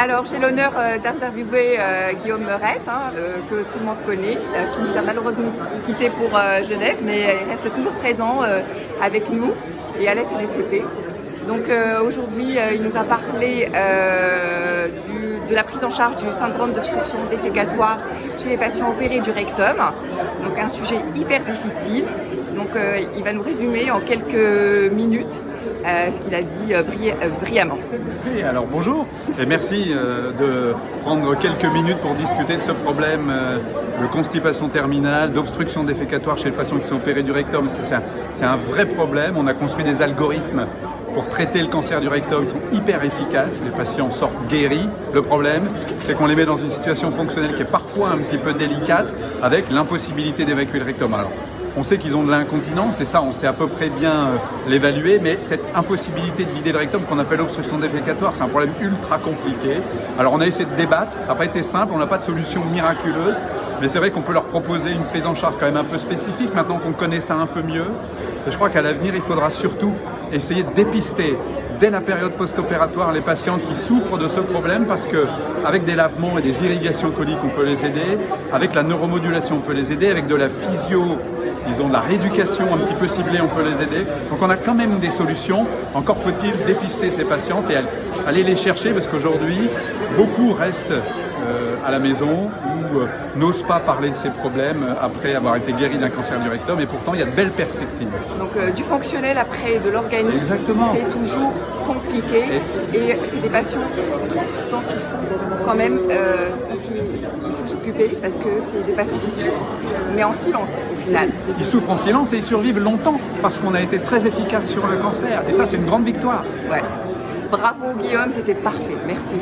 Alors j'ai l'honneur d'interviewer Guillaume Meurette, que tout le monde connaît, qui nous a malheureusement quitté pour Genève, mais il reste toujours présent avec nous et à la CDCP. Donc aujourd'hui, il nous a parlé de la prise en charge du syndrome d'obstruction défécatoire chez les patients opérés du rectum. Donc un sujet hyper difficile. Donc il va nous résumer en quelques minutes ce qu'il a dit brillamment. Oui, alors bonjour et merci de prendre quelques minutes pour discuter de ce problème de constipation terminale, d'obstruction défécatoire chez les patients qui sont opérés du rectum. C'est un vrai problème. On a construit des algorithmes pour traiter le cancer du rectum, ils sont hyper efficaces, les patients sortent guéris. Le problème, c'est qu'on les met dans une situation fonctionnelle qui est parfois un petit peu délicate, avec l'impossibilité d'évacuer le rectum. Alors, on sait qu'ils ont de l'incontinence, et ça, on sait à peu près bien l'évaluer, mais cette impossibilité de vider le rectum qu'on appelle obstruction défécatoire, c'est un problème ultra compliqué. Alors, on a essayé de débattre, ça n'a pas été simple, on n'a pas de solution miraculeuse, mais c'est vrai qu'on peut leur proposer une prise en charge quand même un peu spécifique, maintenant qu'on connaît ça un peu mieux. Et je crois qu'à l'avenir, il faudra surtout essayer de dépister dès la période post-opératoire les patientes qui souffrent de ce problème, parce qu'avec des lavements et des irrigations coliques, on peut les aider, avec la neuromodulation, on peut les aider, avec de la physio, disons de la rééducation un petit peu ciblée, on peut les aider. Donc on a quand même des solutions, encore faut-il dépister ces patientes et aller les chercher, parce qu'aujourd'hui, beaucoup restent à la maison ou n'osent pas parler de ces problèmes après avoir été guéris d'un cancer du rectum, et pourtant il y a de belles perspectives. Donc du fonctionnel après de l'organique, c'est toujours compliqué et c'est des patients dont il faut quand même il faut s'occuper, parce que c'est des patients qui souffrent, mais en silence au final. Ils souffrent en silence et ils survivent longtemps parce qu'on a été très efficace sur le cancer, et ça c'est une grande victoire. Ouais. Bravo Guillaume, c'était parfait, merci.